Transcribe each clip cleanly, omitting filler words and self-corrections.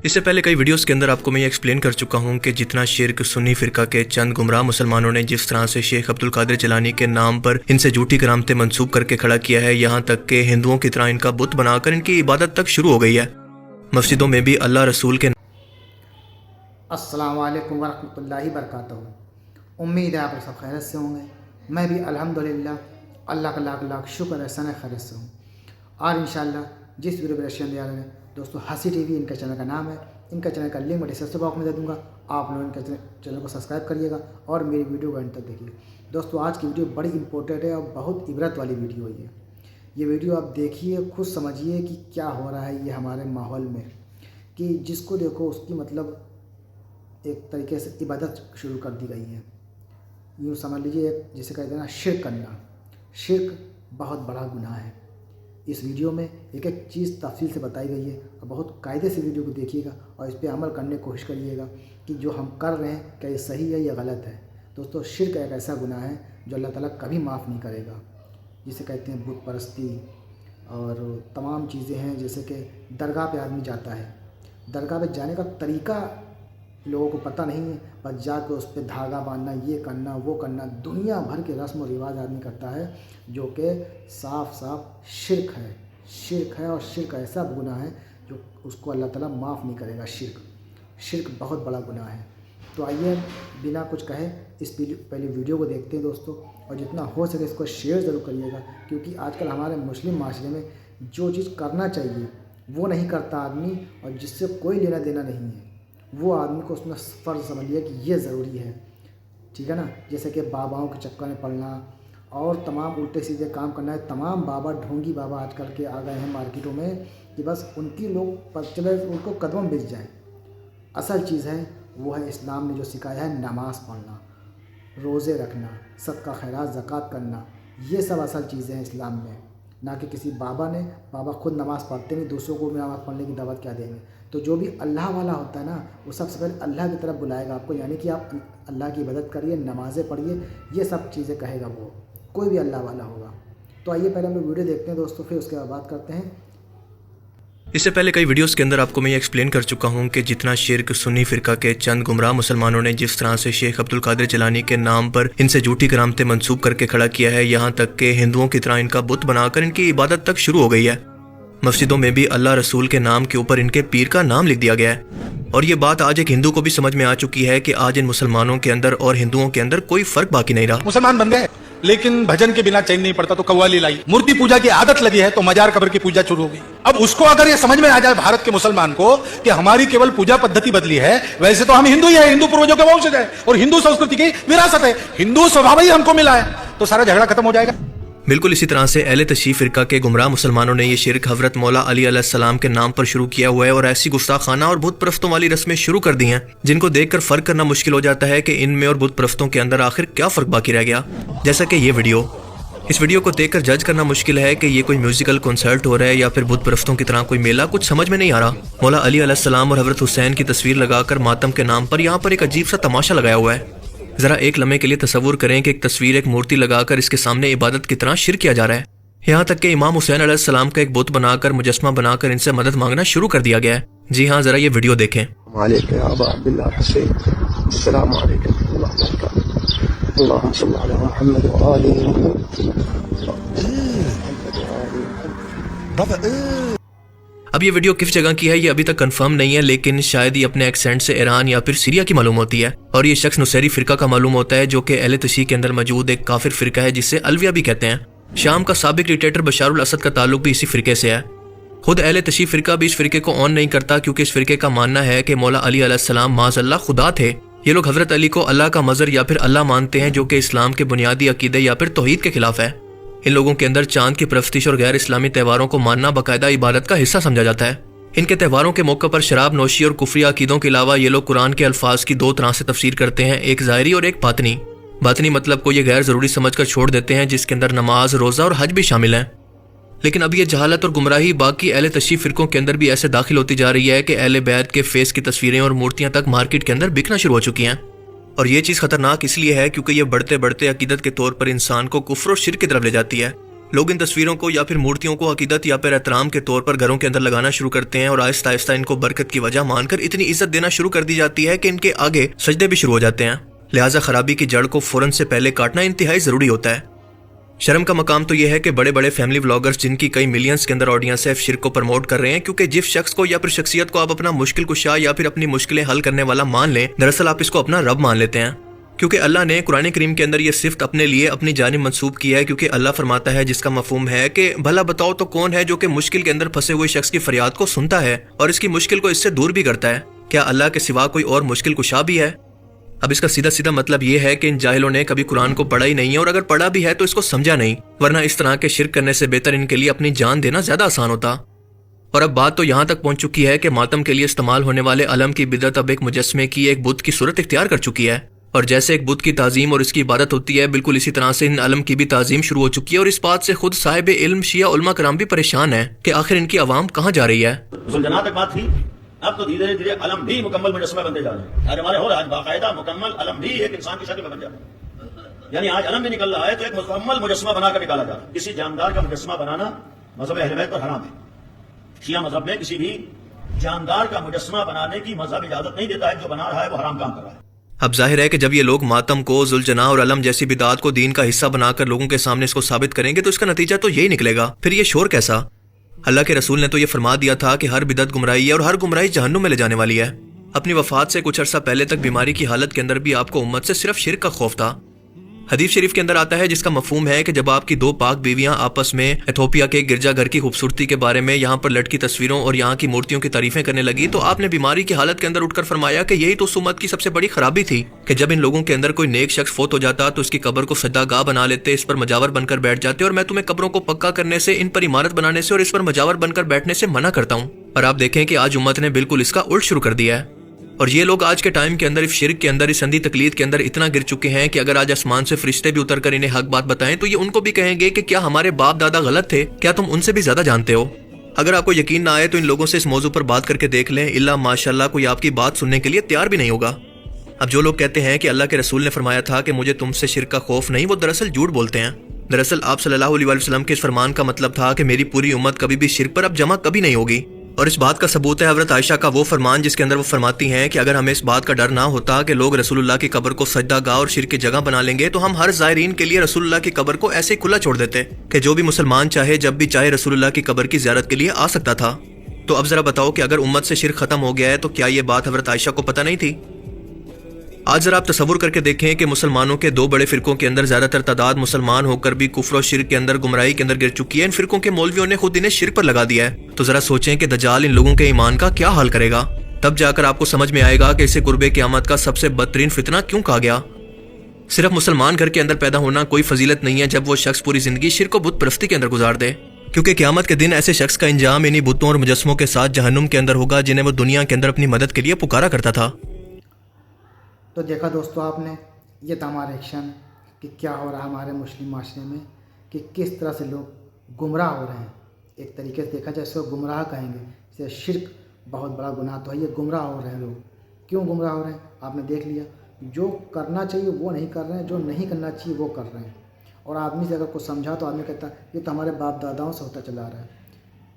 इससे पहले कई वीडियोस के अंदर आपको मैं ये एक्सप्लेन कर चुका हूँ कि जितना शिर्क सुन्नी फिरका के चंद गुमराह मुसलमानों ने जिस तरह से शेख अब्दुल कादिर जिलानी के नाम पर इनसे झूठी करामतें मंसूब करके खड़ा किया है, यहाँ तक कि हिंदुओं की तरह इनका बुत बनाकर इनकी इबादत तक शुरू हो गई है। मस्जिदों में भी अल्लाह रसूल के अस्सलामु अलैकुम वरहमतुल्लाहि वबरकातुहू। उम्मीद है आप सब खैरियत से होंगे। मैं भी अल्हम्दुलिल्लाह अल्लाह का लाख लाख शुक्र है, सने खैरियत से हूँ। और इंशाल्लाह जिस वीडियो पर रशियन दिया है दोस्तों, हंसी टीवी इनका चैनल का नाम है। इनका चैनल का लिंक मैं डिस्क्रिप्शन बॉक्स में दे दूँगा। आप लोग इनका चैनल को सब्सक्राइब करिएगा और मेरी वीडियो को एंड तक देखिए। दोस्तों आज की वीडियो बड़ी इंपॉर्टेंट है और बहुत इबरत वाली वीडियो है। ये वीडियो आप देखिए, खुद समझिए कि क्या हो रहा है ये हमारे माहौल में, कि जिसको देखो उसकी मतलब एक तरीके से इबादत शुरू कर दी गई है। यूँ समझ लीजिए एक जिसे कहते हैं ना शिर्क करना। शिर्क बहुत बड़ा गुनाह है। इस वीडियो में एक एक चीज़ तफसील से बताई गई है और बहुत कायदे से वीडियो को देखिएगा और इस पर अमल करने की कोशिश करिएगा कि जो हम कर रहे हैं क्या ये सही है या गलत है। दोस्तों शिर्क एक ऐसा गुनाह है जो अल्लाह ताला कभी माफ़ नहीं करेगा। जिसे कहते हैं बुत परस्ती और तमाम चीज़ें हैं, जैसे कि दरगाह पे आदमी जाता है। दरगाह पे जाने का तरीका लोगों को पता नहीं है, बस जाकर उस पर धागा बांधना, ये करना, वो करना, दुनिया भर के रस्म और रिवाज आदमी करता है, जो कि साफ साफ शिर्क है। शिर्क है और शिर्क ऐसा गुनाह है जो उसको अल्लाह ताला माफ़ नहीं करेगा। शिर्क बहुत बड़ा गुनाह है। तो आइए बिना कुछ कहे इस पहले वीडियो को देखते हैं दोस्तों, और जितना हो सके इसको शेयर ज़रूर करिएगा, क्योंकि आजकल हमारे मुस्लिम माशरे में जो चीज़ करना चाहिए वो नहीं करता आदमी, और जिससे कोई लेना देना नहीं है वो आदमी को उसमें फ़र्ज समझ लिया कि ये ज़रूरी है। ठीक है ना। जैसे कि बाबाओं के चक्कर में पड़ना और तमाम उल्टे सीधे काम करना है। तमाम बाबा, ढोंगी बाबा आजकल के आ गए हैं मार्केटों में कि बस उनकी लोग चले उनको कदम बिछ जाए। असल चीज़ है वो है इस्लाम ने जो सिखाया है, नमाज़ पढ़ना, रोज़े रखना, सदका खैरात, ज़कात करना, ये सब असल चीज़ें हैं इस्लाम में। ना कि किसी बाबा खुद नमाज़ पढ़ते नहीं, दूसरों को भी नमाज़ पढ़ने की दावत क्या देंगे। तो जो भी अल्लाह वाला होता है ना, वो सबसे पहले अल्लाह की तरफ बुलाएगा आपको, यानी कि आप अल्लाह की इबादत करिए, नमाज़ें पढ़िए, ये सब चीज़ें कहेगा वो, कोई भी अल्लाह वाला होगा। तो आइए पहले हम लोग वीडियो देखते हैं दोस्तों, फिर उसके बाद बात करते हैं। इससे पहले कई वीडियोस के अंदर आपको मैं ये एक्सप्लेन कर चुका हूँ कि जितना शिर्क सुन्नी फिरका के चंद गुमराह मुसलमानों ने जिस तरह से शेख अब्दुल कादिर जिलानी के नाम पर इनसे झूठी करामतें मंसूब करके खड़ा किया है, यहाँ तक कि हिंदुओं की तरह इनका बुत बनाकर इनकी इबादत तक शुरू हो गई है। मस्जिदों में भी अल्लाह रसूल के नाम के ऊपर इनके पीर का नाम लिख दिया गया है। और ये बात आज एक हिंदू को भी समझ में आ चुकी है कि आज इन मुसलमानों के अंदर और हिंदुओं के अंदर कोई फर्क बाकी नहीं रहा। मुसलमान बन गए लेकिन भजन के बिना चैन नहीं पड़ता, तो कव्वाली लाई। मूर्ति पूजा की आदत लगी है तो मजार कब्र की पूजा शुरू हो गई। अब उसको अगर ये समझ में आ जाए भारत के मुसलमान को कि हमारी केवल पूजा पद्धति बदली है, वैसे तो हम हिंदू ही है, हिंदू पूर्वजों के वंशज है और हिंदू संस्कृति की विरासत है, हिंदू स्वभाव ही हमको मिला है, तो सारा झगड़ा खत्म हो जाएगा। बिल्कुल इसी तरह से अहले तशरीफ फिरका के गुमराह मुसलमानों ने ये शिर्क हजरत मौला अली अलैहिस्सलाम के नाम पर शुरू किया हुआ है और ऐसी गुस्ताखाना और बुत परस्तों वाली रस्में शुरू कर दी हैं जिनको देखकर फर्क करना मुश्किल हो जाता है कि इनमें और बुत परस्तों के अंदर आखिर क्या फर्क बाकी रह गया। जैसा कि ये वीडियो, इस वीडियो को देखकर जज करना मुश्किल है कि ये कोई म्यूजिकल कॉन्सर्ट हो रहा है या फिर बुत परस्तों की तरह कोई मेला, कुछ समझ में नहीं आ रहा। मौला अली अलैहिस्सलाम और हजरत हुसैन की तस्वीर लगाकर मातम के नाम पर यहाँ पर एक अजीब सा तमाशा लगाया हुआ है। जरा एक लम्हे के लिए तसव्वुर करें कि एक तस्वीर, एक मूर्ति लगाकर इसके सामने इबादत की तरह शिर्क किया जा रहा है। यहाँ तक कि इमाम हुसैन अलैहिस्सलाम का एक बुत बनाकर, मुजस्मा बनाकर इनसे मदद मांगना शुरू कर दिया गया है। जी हाँ, जरा ये वीडियो देखें। अब ये वीडियो किस जगह की है ये अभी तक कंफर्म नहीं है, लेकिन शायद ये अपने एक्सेंट से ईरान या फिर सीरिया की मालूम होती है। और ये शख्स नुसैरी फिरका का मालूम होता है, जो कि अहले तशय्युअ के अंदर मौजूद एक काफिर फिरका है जिसे अलविया भी कहते हैं। शाम का साबिक डिक्टेटर बशारुल असद का ताल्लुक भी इसी फिरके से है। खुद अहले तशय्युअ फिरका भी इस फिरके को ऑन नहीं करता, क्योंकि इस फिरके का मानना है कि मौला अली अलैहिस्सलाम माज़अल्लाह खुदा थे। ये लोग हजरत अली को अल्लाह का मज़र या फिर अल्लाह मानते हैं, जो कि इस्लाम के बुनियादी अकीदे या फिर तौहीद के खिलाफ है। इन लोगों के अंदर चांद की परस्तिश और गैर इस्लामी त्योहारों को मानना बाकायदा इबादत का हिस्सा समझा जाता है। इनके त्योहारों के मौके पर शराब नोशी और कुफरिया अकीदों के अलावा ये लोग कुरान के अल्फाज की दो तरह से तफसीर करते हैं, एक ज़ाहिरी और एक बातनी। बातनी मतलब को ये गैर ज़रूरी समझकर छोड़ देते हैं, जिसके अंदर नमाज, रोज़ा और हज भी शामिल हैं। लेकिन अब ये जहालत और गुमराही बाकी अहले तशय्युअ फिरकों के अंदर भी ऐसे दाखिल होती जा रही है कि अहले बैत के फेस की तस्वीरें और मूर्तियां तक मार्केट के अंदर बिकना शुरू हो चुकी हैं। और ये चीज़ खतरनाक इसलिए है क्योंकि ये बढ़ते बढ़ते अकीदत के तौर पर इंसान को कुफ्र और शिर्क की तरफ ले जाती है। لوگ ان تصویروں کو یا پھر مورتیوں کو عقیدت یا پھر احترام کے طور پر گھروں کے اندر لگانا شروع کرتے ہیں اور آہستہ آہستہ ان کو برکت کی وجہ مان کر اتنی عزت دینا شروع کر دی جاتی ہے کہ ان کے آگے سجدے بھی شروع ہو جاتے ہیں۔ لہٰذا خرابی کی جڑ کو فوراً سے پہلے کاٹنا انتہائی ضروری ہوتا ہے۔ شرم کا مقام تو یہ ہے کہ بڑے بڑے فیملی ولاگرز جن کی کئی ملینز کے اندر آڈینس ہے شرک کو پروموٹ کر رہے ہیں، کیونکہ جس شخص کو یا پھر شخصیت کو آپ اپنا مشکل کشا یا پھر اپنی مشکلیں حل کرنے والا مان لیں، دراصل آپ اس کو اپنا رب مان لیتے ہیں، کیونکہ اللہ نے قرآن کریم کے اندر یہ صفت اپنے لیے اپنی جانب منسوب کیا ہے، کیونکہ اللہ فرماتا ہے جس کا مفہوم ہے کہ بھلا بتاؤ تو کون ہے جو کہ مشکل کے اندر پھنسے ہوئے شخص کی فریاد کو سنتا ہے اور اس کی مشکل کو اس سے دور بھی کرتا ہے؟ کیا اللہ کے سوا کوئی اور مشکل کشا بھی ہے؟ اب اس کا سیدھا مطلب یہ ہے کہ ان جاہلوں نے کبھی قرآن کو پڑھا ہی نہیں ہے، اور اگر پڑھا بھی ہے تو اس کو سمجھا نہیں، ورنہ اس طرح کے شرک کرنے سے بہتر ان کے لیے اپنی جان دینا زیادہ آسان ہوتا۔ اور اب بات تو یہاں تک پہنچ چکی ہے کہ ماتم کے لیے استعمال ہونے والے علم کی بدعت اب ایک مجسمے کی ایک بت کی صورت اختیار کر چکی ہے، اور جیسے ایک بت کی تعظیم اور اس کی عبادت ہوتی ہے، بالکل اسی طرح سے ان علم کی بھی تعظیم شروع ہو چکی ہے، اور اس بات سے خود صاحب علم شیعہ علماء کرام بھی پریشان ہیں کہ آخر ان کی عوام کہاں جا رہی ہے۔ جہاں تک بات تھی، اب تو دھیرے دھیرے علم بھی مکمل مجسمہ بنتے جا رہے ہیں۔ آج ہمارے ہو رہا ہے باقاعدہ مکمل علم بھی ایک انسان کی شکل میں بن جاتا ہے، یعنی آج علم بھی نکل رہا ہے تو ایک مکمل مجسمہ بنا کر نکالا جا رہا ہے۔ کسی جاندار کا مجسمہ بنانا مذہب اہل بیت پر حرام ہے۔ شیعہ مذہب میں کسی بھی جاندار کا مجسمہ بنانے کی مذہب اجازت نہیں دیتا ہے، جو بنا رہا ہے وہ حرام کام کر رہا ہے۔ اب ظاہر ہے کہ جب یہ لوگ ماتم کو ذوالجناح اور علم جیسی بدعات کو دین کا حصہ بنا کر لوگوں کے سامنے اس کو ثابت کریں گے تو اس کا نتیجہ تو یہی نکلے گا، پھر یہ شور کیسا؟ اللہ کے رسول نے تو یہ فرما دیا تھا کہ ہر بدعت گمراہی ہے اور ہر گمراہی جہنم میں لے جانے والی ہے۔ اپنی وفات سے کچھ عرصہ پہلے تک بیماری کی حالت کے اندر بھی آپ کو امت سے صرف شرک کا خوف تھا۔ حدیث شریف کے اندر آتا ہے جس کا مفہوم ہے کہ جب آپ کی دو پاک بیویاں آپس میں ایتھوپیا کے گرجا گھر کی خوبصورتی کے بارے میں یہاں پر لٹکی تصویروں اور یہاں کی مورتیوں کی تعریفیں کرنے لگی تو آپ نے بیماری کی حالت کے اندر اٹھ کر فرمایا کہ یہی تو اس امت کی سب سے بڑی خرابی تھی کہ جب ان لوگوں کے اندر کوئی نیک شخص فوت ہو جاتا تو اس کی قبر کو سجدہ گاہ بنا لیتے، اس پر مجاور بن کر بیٹھ جاتے، اور میں تمہیں قبروں کو پکا کرنے سے، ان پر عمارت بنانے سے اور اس پر مجاور بن کر بیٹھنے سے منع کرتا ہوں۔ اور آپ دیکھیں کہ آج امت نے بالکل اس کا الٹ شروع کر دیا ہے، اور یہ لوگ آج کے ٹائم کے اندر اس شرک کے اندر، اس اندھی تقلید کے اندر اتنا گر چکے ہیں کہ اگر آج آسمان سے فرشتے بھی اتر کر انہیں حق بات بتائیں تو یہ ان کو بھی کہیں گے کہ کیا ہمارے باپ دادا غلط تھے؟ کیا تم ان سے بھی زیادہ جانتے ہو؟ اگر آپ کو یقین نہ آئے تو ان لوگوں سے اس موضوع پر بات کر کے دیکھ لیں، الا ماشاءاللہ کوئی آپ کی بات سننے کے لیے تیار بھی نہیں ہوگا۔ اب جو لوگ کہتے ہیں کہ اللہ کے رسول نے فرمایا تھا کہ مجھے تم سے شرک کا خوف نہیں، وہ دراصل جھوٹ بولتے ہیں۔ دراصل آپ صلی اللہ علیہ وسلم کے اس فرمان کا مطلب تھا کہ میری پوری امت کبھی بھی شرک پر اب جمع کبھی نہیں ہوگی، اور اس بات کا ثبوت ہے حضرت عائشہ کا وہ فرمان جس کے اندر وہ فرماتی ہیں کہ اگر ہمیں اس بات کا ڈر نہ ہوتا کہ لوگ رسول اللہ کی قبر کو سجدہ گاہ اور شرک کی جگہ بنا لیں گے تو ہم ہر زائرین کے لیے رسول اللہ کی قبر کو ایسے ہی کھلا چھوڑ دیتے کہ جو بھی مسلمان چاہے جب بھی چاہے رسول اللہ کی قبر کی زیارت کے لیے آ سکتا تھا۔ تو اب ذرا بتاؤ کہ اگر امت سے شرک ختم ہو گیا ہے تو کیا یہ بات حضرت عائشہ کو پتہ نہیں تھی؟ آج ذرا آپ تصور کر کے دیکھیں کہ مسلمانوں کے دو بڑے فرقوں کے اندر زیادہ تر تعداد مسلمان ہو کر بھی کفر و شرک کے اندر، گمراہی کے اندر گر چکی ہے۔ ان فرقوں کے مولویوں نے خود انہیں شرک پر لگا دیا ہے، تو ذرا سوچیں کہ دجال ان لوگوں کے ایمان کا کیا حال کرے گا۔ تب جا کر آپ کو سمجھ میں آئے گا کہ اسے قرب قیامت کا سب سے بدترین فتنہ کیوں کہا گیا۔ صرف مسلمان گھر کے اندر پیدا ہونا کوئی فضیلت نہیں ہے جب وہ شخص پوری زندگی شرک و بت پرستی کے اندر گزار دے، کیونکہ قیامت کے دن ایسے شخص کا انجام انہی بتوں اور مجسموں کے ساتھ جہنم کے اندر ہوگا جنہیں وہ دنیا کے اندر اپنی مدد کے لیے پکارا کرتا تھا۔ تو دیکھا دوستو آپ نے، یہ تھا ہمارا ایکشن کہ کیا ہو رہا ہے ہمارے مسلم معاشرے میں، کہ کس طرح سے لوگ گمراہ ہو رہے ہیں۔ ایک طریقے سے دیکھا جائے اس کو گمراہ کہیں گے، جیسے شرک بہت بڑا گناہ تو ہے، یہ گمراہ ہو رہے ہیں لوگ۔ کیوں گمراہ ہو رہے ہیں؟ آپ نے دیکھ لیا، جو کرنا چاہیے وہ نہیں کر رہے ہیں، جو نہیں کرنا چاہیے وہ کر رہے ہیں۔ اور آدمی سے اگر کچھ سمجھا تو آدمی کہتا ہے یہ تو ہمارے باپ داداؤں سے ہوتا چلا رہا ہے۔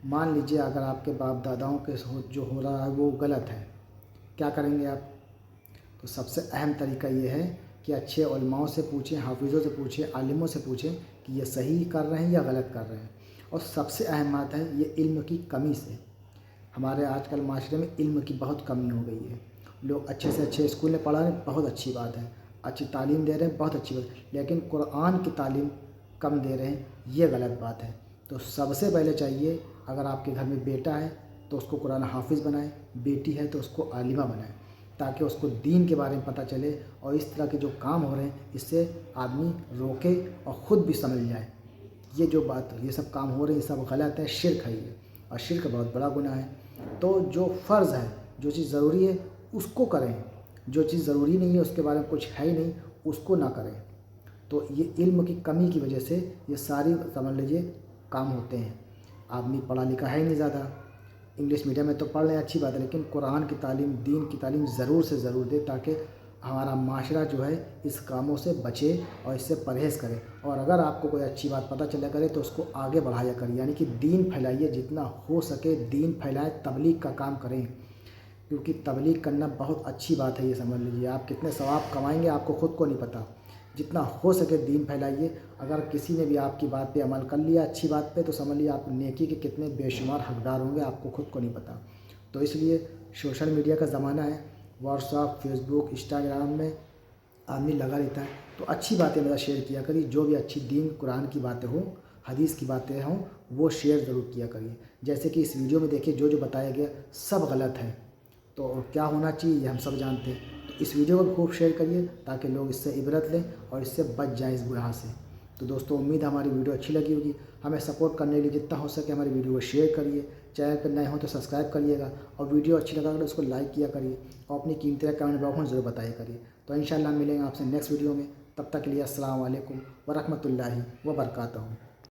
مان لیجئے اگر آپ کے باپ داداؤں کے جو ہو رہا ہے وہ غلط ہے، کیا کریں گے آپ؟ تو سب سے اہم طریقہ یہ ہے کہ اچھے علماؤں سے پوچھیں، حافظوں سے پوچھیں، عالموں سے پوچھیں کہ یہ صحیح کر رہے ہیں یا غلط کر رہے ہیں۔ اور سب سے اہم بات ہے یہ علم کی کمی سے، ہمارے آج کل معاشرے میں علم کی بہت کمی ہو گئی ہے۔ لوگ اچھے سے اچھے اسکول میں پڑھا رہے ہیں، بہت اچھی بات ہے، اچھی تعلیم دے رہے ہیں، بہت اچھی بات ہے، لیکن قرآن کی تعلیم کم دے رہے ہیں، یہ غلط بات ہے۔ تو سب سے پہلے چاہیے اگر آپ کے گھر میں بیٹا ہے تو اس کو قرآن حافظ بنائیں، بیٹی ہے تو اس کو عالمہ بنائیں، تاکہ اس کو دین کے بارے میں پتہ چلے اور اس طرح کے جو کام ہو رہے ہیں اس سے آدمی روکے اور خود بھی سمجھ جائے یہ جو بات، یہ سب کام ہو رہے ہیں یہ سب غلط ہے، شرک ہے یہ، اور شرک بہت بڑا گناہ ہے۔ تو جو فرض ہے، جو چیز ضروری ہے اس کو کریں، جو چیز ضروری نہیں ہے اس کے بارے میں کچھ ہے ہی نہیں اس کو نہ کریں۔ تو یہ علم کی کمی کی وجہ سے یہ ساری سمجھ لیجیے کام ہوتے ہیں۔ آدمی پڑھا لکھا ہے ہی نہیں زیادہ، انگلش میڈیم میں تو پڑھ لیں اچھی بات ہے، لیکن قرآن کی تعلیم، دین کی تعلیم ضرور سے ضرور دے تاکہ हमारा माशरा जो है इस कामों से बचे और इससे परहेज़ करे। और अगर आपको कोई अच्छी बात पता चला करे तो उसको आगे बढ़ाया करिए, यानी कि दीन फैलाइए, जितना हो सके दीन फैलाएं, तबलीग का काम करें, क्योंकि तबलीग करना बहुत अच्छी बात है। ये समझ लीजिए, आप कितने सवाब कमाएंगे आपको खुद को नहीं पता। जितना हो सके दीन फैलाइए। अगर किसी ने भी आपकी बात पे अमल कर लिया, अच्छी बात पे, तो समझ लीजिए आप नेकी के कितने बेशुमार हकदार होंगे, आपको खुद को नहीं पता। तो इसलिए सोशल मीडिया का ज़माना है, व्हाट्सएप, फेसबुक, इंस्टाग्राम में आदमी लगा रहता है, तो अच्छी बातें मेरा शेयर किया करिए। जो भी अच्छी दीन कुरान की बातें हों, हदीस की बातें हों, वो शेयर ज़रूर किया करिए। जैसे कि इस वीडियो में देखिए जो बताया गया सब गलत है, तो क्या होना चाहिए ये हम सब जानते हैं। तो इस वीडियो को खूब शेयर करिए ताकि लोग इससे इबरत लें और इससे बच जाएं इस गुनाह से। तो दोस्तों, उम्मीद है हमारी वीडियो अच्छी लगी होगी। हमें सपोर्ट करने के लिए जितना हो सके हमारी वीडियो को शेयर करिए। चैनल पर नए हो तो सब्सक्राइब करिएगा, और वीडियो अच्छी लगा तो उसको लाइक किया करिए, और अपनी कीमती कमेंट बॉक्स में ज़रूर बताया करिए। तो इंशाल्लाह मिलेंगे आपसे नेक्स्ट वीडियो में। तब तक के लिए अस्सलाम वालेकुम व रहमतुल्लाहि व बरकातहू।